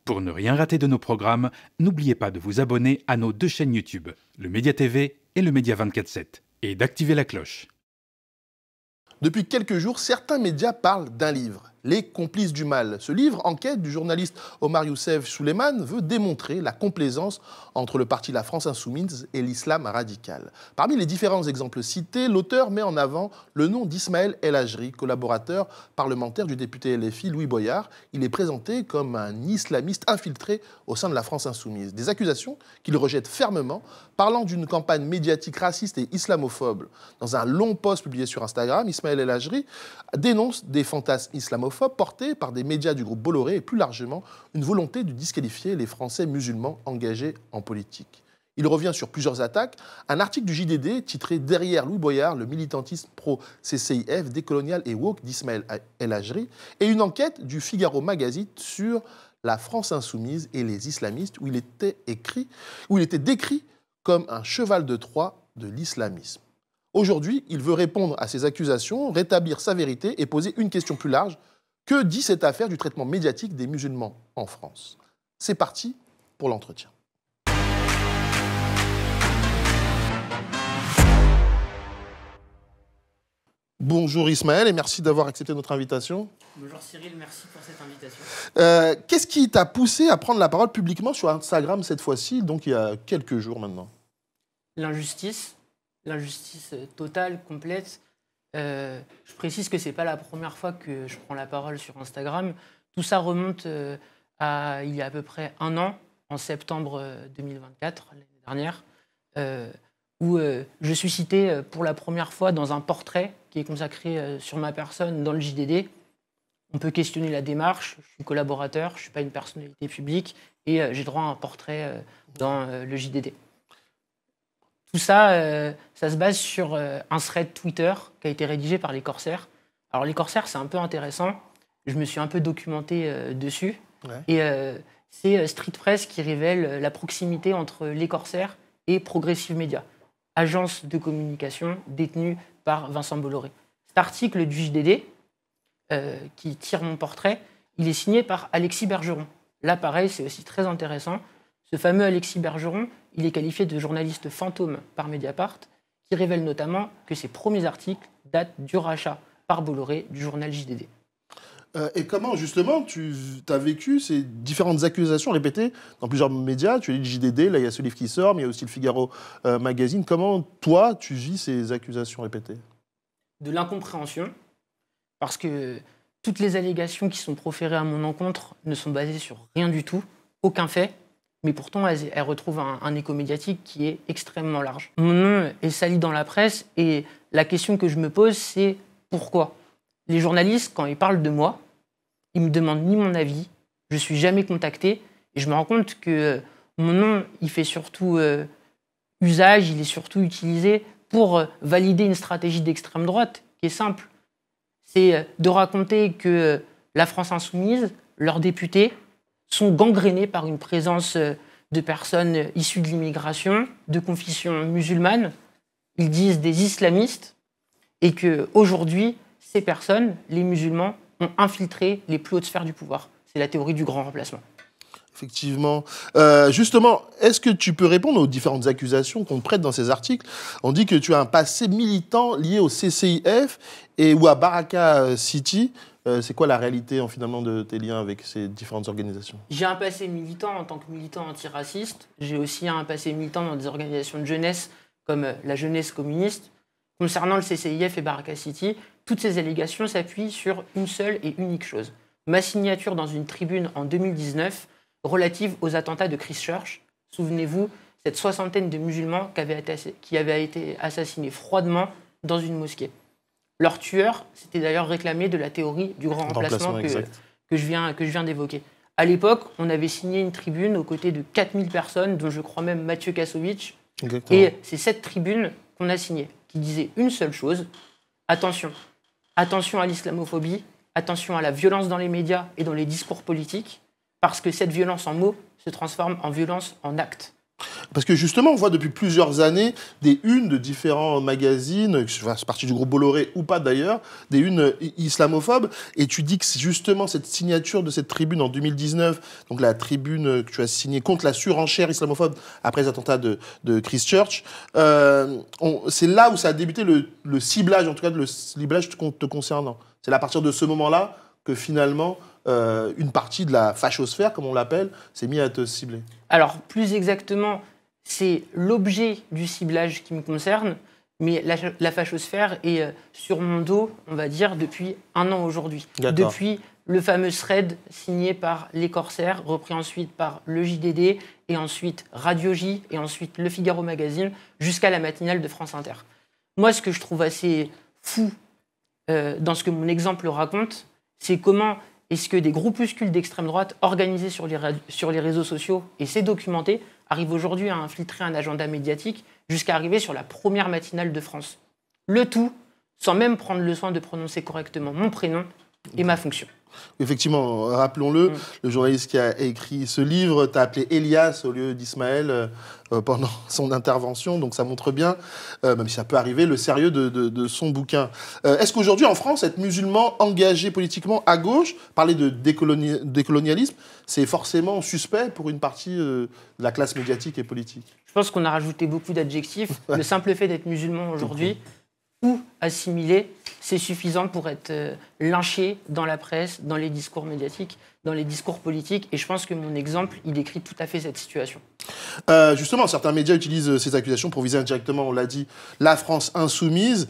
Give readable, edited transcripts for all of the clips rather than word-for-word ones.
Pour ne rien rater de nos programmes, n'oubliez pas de vous abonner à nos deux chaînes YouTube, le Média TV et le Média 24/7, et d'activer la cloche. Depuis quelques jours, certains médias parlent d'un livre, Les complices du mal. Ce livre, enquête du journaliste Omar Youssef Souleymane, veut démontrer la complaisance entre le parti La France Insoumise et l'islam radical. Parmi les différents exemples cités, l'auteur met en avant le nom d'Ismaël El Hajri, collaborateur parlementaire du député LFI Louis Boyard. Il est présenté comme un islamiste infiltré au sein de La France Insoumise. Des accusations qu'il rejette fermement, parlant d'une campagne médiatique raciste et islamophobe. Dans un long post publié sur Instagram, Ismaël El Hajri dénonce des fantasmes islamophobes portés par des médias du groupe Bolloré et plus largement une volonté de disqualifier les Français musulmans engagés en politique. Il revient sur plusieurs attaques. Un article du JDD titré « Derrière Louis Boyard, le militantisme pro-CCIF, décolonial et woke d'Ismaël El Hajri » et une enquête du Figaro Magazine sur la France Insoumise et les islamistes où il était décrit comme un cheval de Troie de l'islamisme. Aujourd'hui, il veut répondre à ces accusations, rétablir sa vérité et poser une question plus large. Que dit cette affaire du traitement médiatique des musulmans en France? C'est parti pour l'entretien. Bonjour Ismaël et merci d'avoir accepté notre invitation. Bonjour Cyril, merci pour cette invitation. Qu'est-ce qui t'a poussé à prendre la parole publiquement sur Instagram cette fois-ci, donc il y a quelques jours maintenant? L'injustice totale, complète. Je précise que ce n'est pas la première fois que je prends la parole sur Instagram. Tout ça remonte à il y a à peu près un an, en septembre 2024, l'année dernière, où je suis cité pour la première fois dans un portrait qui est consacré sur ma personne dans le JDD. On peut questionner la démarche, je suis collaborateur, je ne suis pas une personnalité publique et j'ai droit à un portrait dans le JDD. Tout ça, ça se base sur un thread Twitter qui a été rédigé par les Corsaires. Alors les Corsaires, c'est un peu intéressant. Je me suis un peu documenté dessus. Ouais. Et c'est Street Press qui révèle la proximité entre les Corsaires et Progressive Media, agence de communication détenue par Vincent Bolloré. Cet article du JDD, qui tire mon portrait, il est signé par Alexis Bergeron. Là, pareil, c'est aussi très intéressant. Ce fameux Alexis Bergeron, il est qualifié de journaliste fantôme par Mediapart, qui révèle notamment que ses premiers articles datent du rachat par Bolloré du journal JDD. Et comment, justement, tu as vécu ces différentes accusations répétées dans plusieurs médias? Tu as dit le JDD, là, il y a ce livre qui sort, mais il y a aussi le Figaro Magazine. Comment, toi, tu vis ces accusations répétées? De l'incompréhension, parce que toutes les allégations qui sont proférées à mon encontre ne sont basées sur rien du tout, aucun fait. Mais pourtant, elle retrouve un écho médiatique qui est extrêmement large. Mon nom est sali dans la presse et la question que je me pose, c'est pourquoi? Les journalistes, quand ils parlent de moi, ils me demandent ni mon avis, je ne suis jamais contacté et je me rends compte que mon nom, il fait surtout usage, il est surtout utilisé pour valider une stratégie d'extrême droite qui est simple. C'est de raconter que la France Insoumise, leurs députés, sont gangrénés par une présence de personnes issues de l'immigration, de confession musulmane. Ils disent des islamistes et qu'aujourd'hui, ces personnes, les musulmans, ont infiltré les plus hautes sphères du pouvoir. C'est la théorie du grand remplacement. Effectivement. Justement, est-ce que tu peux répondre aux différentes accusations qu'on te prête dans ces articles? On dit que tu as un passé militant lié au CCIF ou à Baraka City. C'est quoi la réalité finalement de tes liens avec ces différentes organisations? J'ai un passé militant en tant que militant antiraciste. J'ai aussi un passé militant dans des organisations de jeunesse comme la jeunesse communiste. Concernant le CCIF et Baraka City, toutes ces allégations s'appuient sur une seule et unique chose. Ma signature dans une tribune en 2019 relative aux attentats de Christchurch. Souvenez-vous, cette soixantaine de musulmans qui avaient été assassinés froidement dans une mosquée. Leur tueur s'était d'ailleurs réclamé de la théorie du grand remplacement que je viens d'évoquer. À l'époque, on avait signé une tribune aux côtés de 4000 personnes, dont je crois même Mathieu Kassovitch. Exactement. Et c'est cette tribune qu'on a signée, qui disait une seule chose, attention à l'islamophobie, attention à la violence dans les médias et dans les discours politiques, parce que cette violence en mots se transforme en violence en actes. Parce que justement, on voit depuis plusieurs années des unes de différents magazines, que je fasse partie du groupe Bolloré ou pas d'ailleurs, des unes islamophobes, et tu dis que justement cette signature de cette tribune en 2019, donc la tribune que tu as signée contre la surenchère islamophobe après les attentats de Christchurch, c'est là où ça a débuté le ciblage, en tout cas le ciblage te concernant. C'est à partir de ce moment-là que finalement une partie de la fachosphère, comme on l'appelle, s'est mise à te cibler. Alors, plus exactement, c'est l'objet du ciblage qui me concerne, mais la fachosphère est sur mon dos, on va dire, depuis 1 an aujourd'hui. Depuis le fameux thread signé par les Corsaires, repris ensuite par le JDD, et ensuite Radio J, et ensuite Le Figaro Magazine, jusqu'à la matinale de France Inter. Moi, ce que je trouve assez fou dans ce que mon exemple raconte, c'est comment est-ce que des groupuscules d'extrême droite organisés sur les réseaux sociaux, et c'est documenté, arrivent aujourd'hui à infiltrer un agenda médiatique jusqu'à arriver sur la première matinale de France. Le tout sans même prendre le soin de prononcer correctement mon prénom et ma fonction. Effectivement, rappelons-le, le journaliste qui a écrit ce livre t'a appelé Elias au lieu d'Ismaël pendant son intervention, donc ça montre bien, même si ça peut arriver, le sérieux de son bouquin. Est-ce qu'aujourd'hui, en France, être musulman engagé politiquement à gauche, parler de décolonialisme, c'est forcément suspect pour une partie de la classe médiatique et politique? Je pense qu'on a rajouté beaucoup d'adjectifs. Le simple fait d'être musulman aujourd'hui, ou assimilé, c'est suffisant pour être lynché dans la presse, dans les discours médiatiques, dans les discours politiques. Et je pense que mon exemple, il décrit tout à fait cette situation. Justement, certains médias utilisent ces accusations pour viser indirectement, on l'a dit, la France insoumise.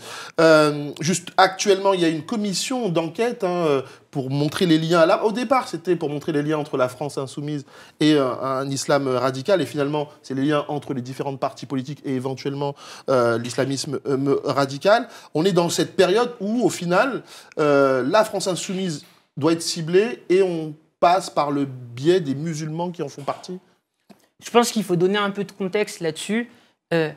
Juste actuellement, il y a une commission d'enquête pour montrer les liens. Là, au départ, c'était pour montrer les liens entre la France insoumise et un islam radical. Et finalement, c'est les liens entre les différentes partis politiques et éventuellement l'islamisme radical. On est dans cette période où, au final, la France insoumise doit être ciblée et on passe par le biais des musulmans qui en font partie. Je pense qu'il faut donner un peu de contexte là-dessus.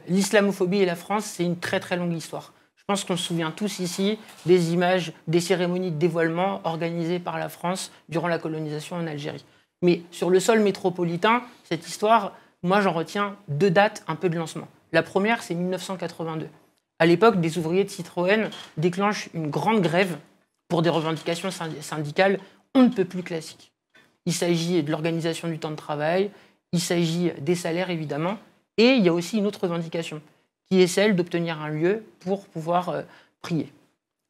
L'islamophobie et la France, c'est une très très longue histoire. Je pense qu'on se souvient tous ici des images, des cérémonies de dévoilement organisées par la France durant la colonisation en Algérie. Mais sur le sol métropolitain, cette histoire, moi j'en retiens 2 dates un peu de lancement. La première, c'est 1982. À l'époque, des ouvriers de Citroën déclenchent une grande grève pour des revendications syndicales on ne peut plus classiques. Il s'agit de l'organisation du temps de travail, il s'agit des salaires évidemment, et il y a aussi une autre revendication, qui est celle d'obtenir un lieu pour pouvoir prier.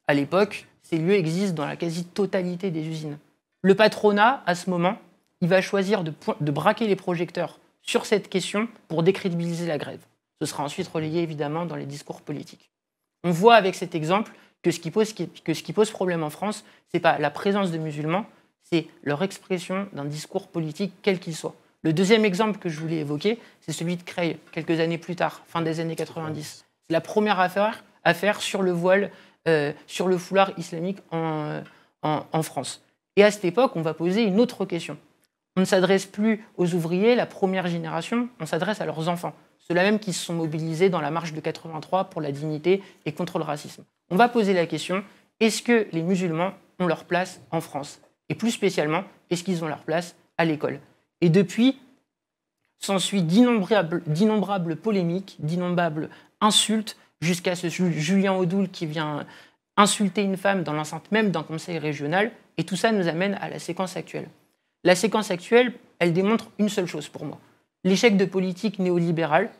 À l'époque, ces lieux existent dans la quasi-totalité des usines. Le patronat, à ce moment, il va choisir de braquer les projecteurs sur cette question pour décrédibiliser la grève. Ce sera ensuite relayé évidemment dans les discours politiques. On voit avec cet exemple que ce qui pose problème en France, ce n'est pas la présence de musulmans, c'est leur expression d'un discours politique quel qu'il soit. Le deuxième exemple que je voulais évoquer, c'est celui de Creil, quelques années plus tard, fin des années 90. C'est la première affaire sur le voile, sur le foulard islamique en France. Et à cette époque, on va poser une autre question. On ne s'adresse plus aux ouvriers, la première génération, on s'adresse à leurs enfants. Ceux-là même qui se sont mobilisés dans la marche de 83 pour la dignité et contre le racisme. On va poser la question, est-ce que les musulmans ont leur place en France? Et plus spécialement, est-ce qu'ils ont leur place à l'école? Et depuis, s'ensuit d'innombrables polémiques, d'innombrables insultes, jusqu'à ce Julien Audoul qui vient insulter une femme dans l'enceinte même d'un conseil régional. Et tout ça nous amène à la séquence actuelle. La séquence actuelle, elle démontre une seule chose pour moi. L'échec de politique néolibérale,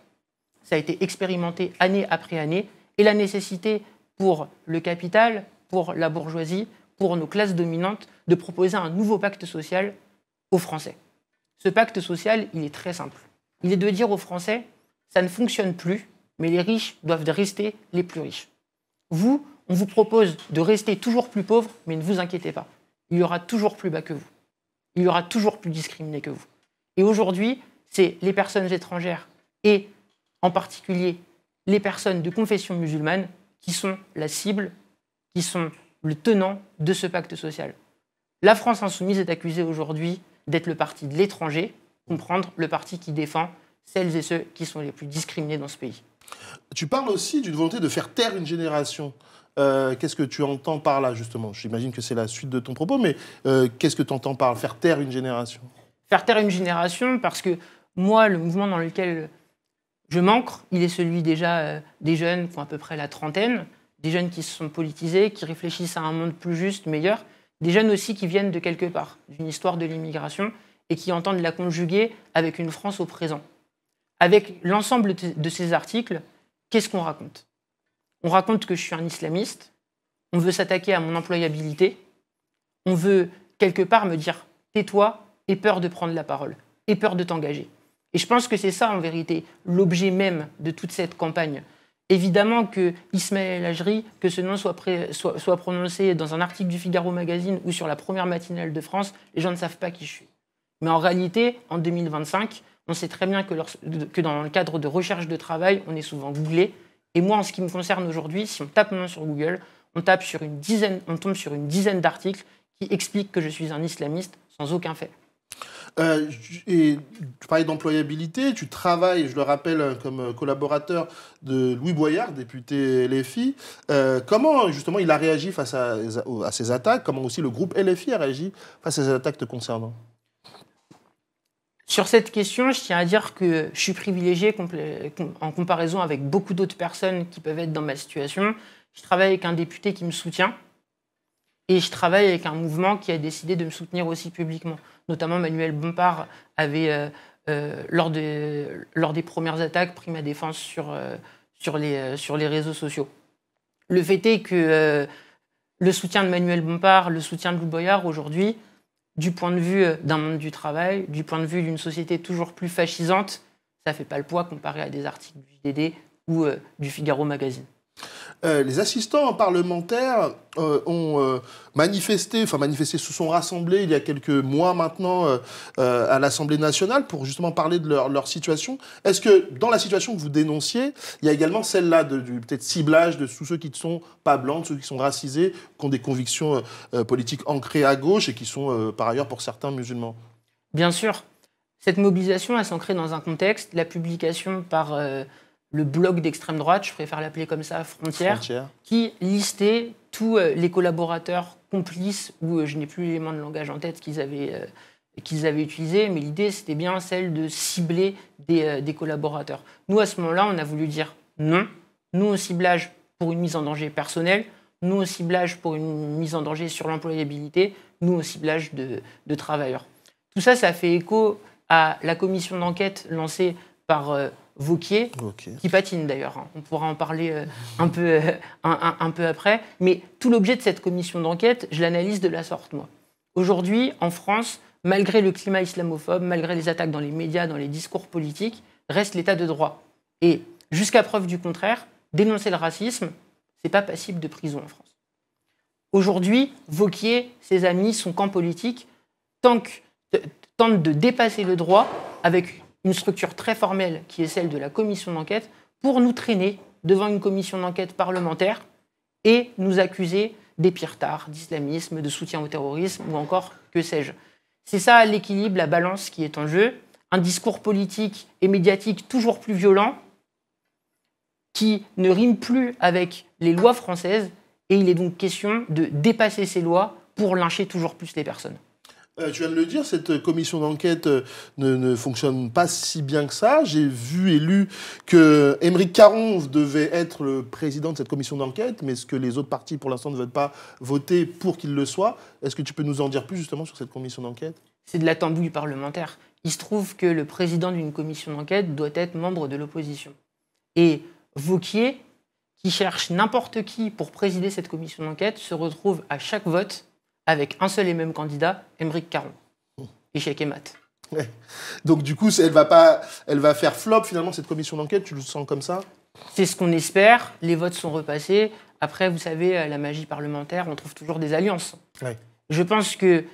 ça a été expérimenté année après année, et la nécessité pour le capital, pour la bourgeoisie, pour nos classes dominantes, de proposer un nouveau pacte social aux Français. Ce pacte social, il est très simple. Il est de dire aux Français, ça ne fonctionne plus, mais les riches doivent rester les plus riches. Vous, on vous propose de rester toujours plus pauvre, mais ne vous inquiétez pas. Il y aura toujours plus bas que vous. Il y aura toujours plus discriminé que vous. Et aujourd'hui, c'est les personnes étrangères et en particulier les personnes de confession musulmane qui sont la cible, qui sont le tenant de ce pacte social. La France insoumise est accusée aujourd'hui d'être le parti de l'étranger, comprendre le parti qui défend celles et ceux qui sont les plus discriminés dans ce pays. Tu parles aussi d'une volonté de faire taire une génération. Qu'est-ce que tu entends par là, justement? J'imagine que c'est la suite de ton propos, mais qu'est-ce que tu entends par faire taire une génération? Faire taire une génération parce que Moi, le mouvement dans lequel je m'ancre, il est celui déjà des jeunes qui ont à peu près la trentaine, des jeunes qui se sont politisés, qui réfléchissent à un monde plus juste, meilleur, des jeunes aussi qui viennent de quelque part, d'une histoire de l'immigration, et qui entendent la conjuguer avec une France au présent. Avec l'ensemble de ces articles, qu'est-ce qu'on raconte? On raconte que je suis un islamiste, on veut s'attaquer à mon employabilité, on veut quelque part me dire « tais-toi, aie peur de prendre la parole, aie peur de t'engager ». Et je pense que c'est ça, en vérité, l'objet même de toute cette campagne. Évidemment que Ismaël El Hajri, que ce nom soit prononcé dans un article du Figaro Magazine ou sur la première matinale de France, les gens ne savent pas qui je suis. Mais en réalité, en 2025, on sait très bien que dans le cadre de recherche de travail, on est souvent googlé. Et moi, en ce qui me concerne aujourd'hui, si on tape mon nom sur Google, on tombe sur une dizaine d'articles qui expliquent que je suis un islamiste sans aucun fait. Et tu parlais d'employabilité, tu travailles, je le rappelle, comme collaborateur de Louis Boyard, député LFI. Comment, justement, il a réagi face à ces attaques? Comment aussi le groupe LFI a réagi face à ces attaques te concernant? Sur cette question, je tiens à dire que je suis privilégié en comparaison avec beaucoup d'autres personnes qui peuvent être dans ma situation. Je travaille avec un député qui me soutient et je travaille avec un mouvement qui a décidé de me soutenir aussi publiquement. Notamment, Manuel Bompard avait, lors des premières attaques, pris ma défense sur les réseaux sociaux. Le fait est que le soutien de Manuel Bompard, le soutien de Louis Boyard aujourd'hui, du point de vue d'un monde du travail, du point de vue d'une société toujours plus fascisante, ça ne fait pas le poids comparé à des articles du JDD ou du Figaro Magazine. Les assistants parlementaires ont manifesté, se sont rassemblés il y a quelques mois maintenant à l'Assemblée nationale pour justement parler de leur situation. Est-ce que dans la situation que vous dénonciez, il y a également celle-là du peut-être ciblage de tous ceux qui ne sont pas blancs, de ceux qui sont racisés, qui ont des convictions politiques ancrées à gauche et qui sont par ailleurs pour certains musulmans? Bien sûr. Cette mobilisation, elle s'ancrait dans un contexte, la publication par le bloc d'extrême droite, je préfère l'appeler comme ça, Frontières, qui listait tous les collaborateurs complices, où je n'ai plus l'élément de langage en tête qu'ils avaient utilisé, mais l'idée, c'était bien celle de cibler des collaborateurs. Nous, à ce moment-là, on a voulu dire non. Nous, au ciblage pour une mise en danger personnelle, nous, au ciblage pour une mise en danger sur l'employabilité, nous, au ciblage de travailleurs. Tout ça, ça fait écho à la commission d'enquête lancée par Wauquiez, qui patine d'ailleurs. On pourra en parler un peu après. Mais tout l'objet de cette commission d'enquête, je l'analyse de la sorte, moi. Aujourd'hui, en France, malgré le climat islamophobe, malgré les attaques dans les médias, dans les discours politiques, reste l'état de droit. Et jusqu'à preuve du contraire, dénoncer le racisme, c'est pas passible de prison en France. Aujourd'hui, Wauquiez, ses amis, son camp politique, tentent de dépasser le droit avec une structure très formelle qui est celle de la commission d'enquête pour nous traîner devant une commission d'enquête parlementaire et nous accuser des pires tares, d'islamisme, de soutien au terrorisme ou encore que sais-je. C'est ça l'équilibre, la balance qui est en jeu. Un discours politique et médiatique toujours plus violent qui ne rime plus avec les lois françaises et il est donc question de dépasser ces lois pour lyncher toujours plus les personnes. Tu viens de le dire, cette commission d'enquête ne fonctionne pas si bien que ça. J'ai vu et lu que Aymeric Caron devait être le président de cette commission d'enquête, mais est-ce que les autres partis, pour l'instant, ne veulent pas voter pour qu'il le soit? Est-ce que tu peux nous en dire plus, justement, sur cette commission d'enquête? C'est de la tambouille parlementaire. Il se trouve que le président d'une commission d'enquête doit être membre de l'opposition. Et Wauquiez, qui cherche n'importe qui pour présider cette commission d'enquête, se retrouve à chaque vote avec un seul et même candidat, Aymeric Caron. Échec et mat. Ouais. Donc du coup, elle va faire flop finalement cette commission d'enquête, tu le sens comme ça? C'est ce qu'on espère, les votes sont repassés. Après, vous savez, la magie parlementaire, on trouve toujours des alliances. Ouais. Je pense que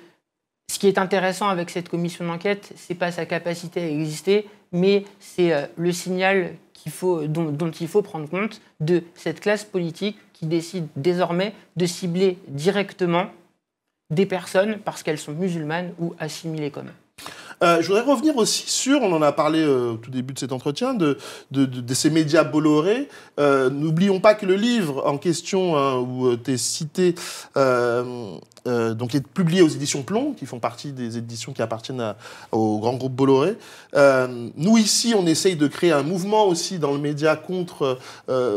ce qui est intéressant avec cette commission d'enquête, c'est pas sa capacité à exister, mais c'est le signal dont il faut prendre compte de cette classe politique qui décide désormais de cibler directement des personnes parce qu'elles sont musulmanes ou assimilées comme. Je voudrais revenir aussi sur, on en a parlé au tout début de cet entretien, de ces médias Bolloré. N'oublions pas que le livre en question, hein, où tu es cité, donc est publié aux éditions Plomb, qui font partie des éditions qui appartiennent au grand groupe Bolloré. Nous, ici, on essaye de créer un mouvement aussi dans le média contre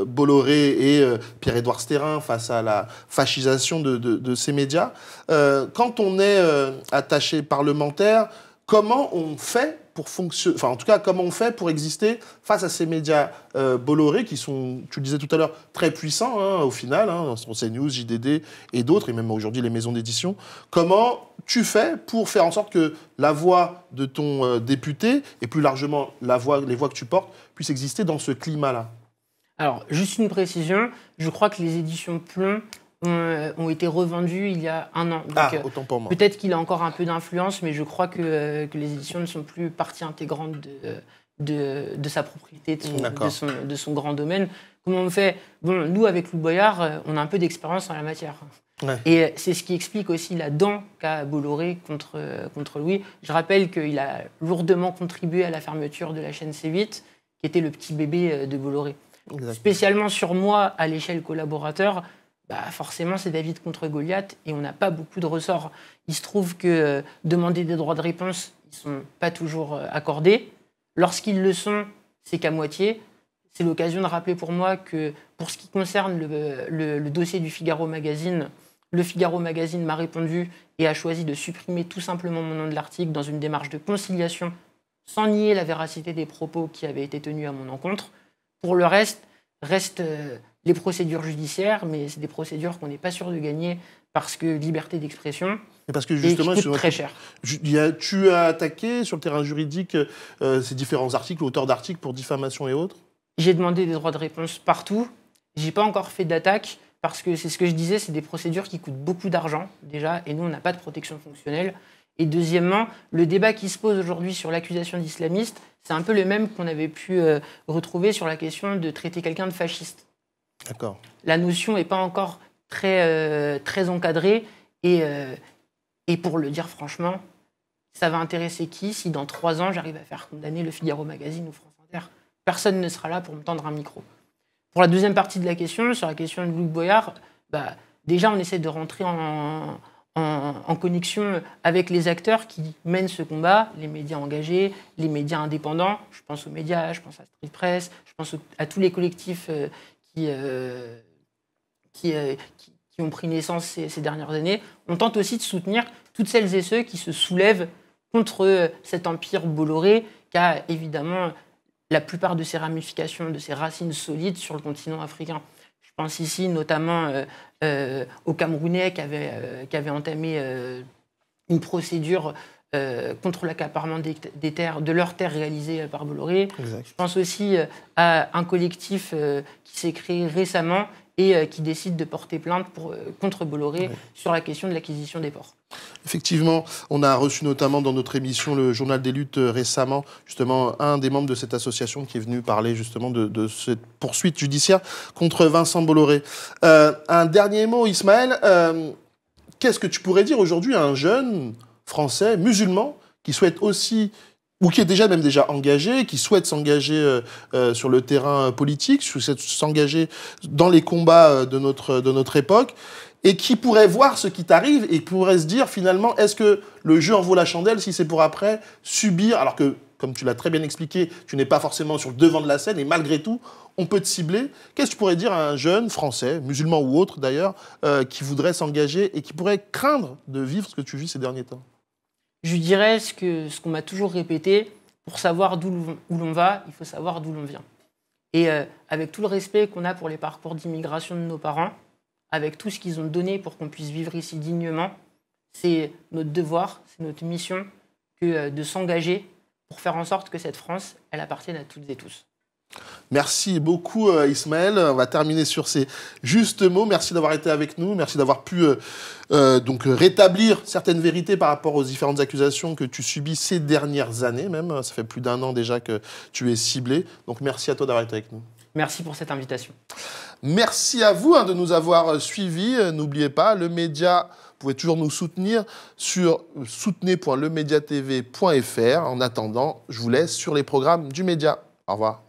Bolloré et Pierre-Édouard Stérin face à la fascisation de ces médias. Quand on est attaché parlementaire, comment on fait pour fonctionner, enfin en tout cas comment on fait pour exister face à ces médias Bolloré qui sont, tu le disais tout à l'heure, très puissants hein, au final, hein, CNews, JDD et d'autres, et même aujourd'hui les maisons d'édition. Comment tu fais pour faire en sorte que la voix de ton député et plus largement les voix que tu portes puissent exister dans ce climat-là? Alors, juste une précision, je crois que les éditions Plomb ont été revendues il y a 1 an. Donc, autant pour moi. Peut-être qu'il a encore un peu d'influence, mais je crois que les éditions ne sont plus partie intégrante de sa propriété, de son grand domaine. Comment on fait? Bon, nous, avec Louis Boyard, on a un peu d'expérience en la matière. Ouais. Et c'est ce qui explique aussi la dent qu'a Bolloré contre Louis. Je rappelle qu'il a lourdement contribué à la fermeture de la chaîne C8, qui était le petit bébé de Bolloré. Exactement. Spécialement sur moi, à l'échelle collaborateur, forcément, c'est David contre Goliath et on n'a pas beaucoup de ressorts. Il se trouve que demander des droits de réponse, ils ne sont pas toujours accordés. Lorsqu'ils le sont, c'est qu'à moitié. C'est l'occasion de rappeler pour moi que pour ce qui concerne le dossier du Figaro Magazine, le Figaro Magazine m'a répondu et a choisi de supprimer tout simplement mon nom de l'article dans une démarche de conciliation sans nier la véracité des propos qui avaient été tenus à mon encontre. Pour le reste, les procédures judiciaires, mais c'est des procédures qu'on n'est pas sûr de gagner parce que liberté d'expression, et parce que justement, qui coûte très cher. Tu as attaqué sur le terrain juridique ces différents articles, auteurs d'articles pour diffamation et autres? J'ai demandé des droits de réponse partout. J'ai pas encore fait d'attaque parce que c'est ce que je disais, c'est des procédures qui coûtent beaucoup d'argent déjà, et nous on n'a pas de protection fonctionnelle. Et deuxièmement, le débat qui se pose aujourd'hui sur l'accusation d'islamiste, c'est un peu le même qu'on avait pu retrouver sur la question de traiter quelqu'un de fasciste. D'accord. La notion n'est pas encore très encadrée et pour le dire franchement, ça va intéresser qui si dans 3 ans j'arrive à faire condamner le Figaro Magazine ou France Inter? Personne ne sera là pour me tendre un micro. Pour la deuxième partie de la question, sur la question de Louis Boyard, déjà on essaie de rentrer en connexion avec les acteurs qui mènent ce combat, les médias engagés, les médias indépendants. Je pense aux médias, je pense à Street Press, je pense à tous les collectifs qui ont pris naissance ces dernières années. On tente aussi de soutenir toutes celles et ceux qui se soulèvent contre cet empire Bolloré, qui a évidemment la plupart de ses ramifications, de ses racines solides sur le continent africain. Je pense ici notamment aux Camerounais qui avaient entamé une procédure contre l'accaparement de leurs terres réalisées par Bolloré. Exact. Je pense aussi à un collectif qui s'est créé récemment et qui décide de porter plainte contre Bolloré sur la question de l'acquisition des ports. Effectivement, on a reçu notamment dans notre émission le Journal des luttes récemment, justement, un des membres de cette association qui est venu parler justement de cette poursuite judiciaire contre Vincent Bolloré. Un dernier mot, Ismaël. Qu'est-ce que tu pourrais dire aujourd'hui à un jeune français musulman qui souhaite aussi, ou qui est déjà engagé, qui souhaite s'engager sur le terrain politique, souhaite s'engager dans les combats de notre époque, et qui pourrait voir ce qui t'arrive et pourrait se dire finalement, est-ce que le jeu en vaut la chandelle si c'est pour après subir, alors que, comme tu l'as très bien expliqué, tu n'es pas forcément sur le devant de la scène et malgré tout, on peut te cibler. Qu'est-ce que tu pourrais dire à un jeune français, musulman ou autre d'ailleurs, qui voudrait s'engager et qui pourrait craindre de vivre ce que tu vis ces derniers temps? Je dirais ce qu'on m'a toujours répété, pour savoir où l'on va, il faut savoir d'où l'on vient. Et avec tout le respect qu'on a pour les parcours d'immigration de nos parents, avec tout ce qu'ils ont donné pour qu'on puisse vivre ici dignement, c'est notre devoir, c'est notre mission que de s'engager pour faire en sorte que cette France, elle appartienne à toutes et tous. Merci beaucoup Ismaël. On va terminer sur ces justes mots. Merci d'avoir été avec nous. Merci d'avoir pu donc rétablir certaines vérités par rapport aux différentes accusations que tu subis ces dernières années même. Ça fait plus d'1 an déjà que tu es ciblé. Donc merci à toi d'avoir été avec nous. Merci pour cette invitation. Merci à vous de nous avoir suivis. N'oubliez pas, le média, vous pouvez toujours nous soutenir sur soutenez.lemediatv.fr. En attendant, je vous laisse sur les programmes du média. Au revoir.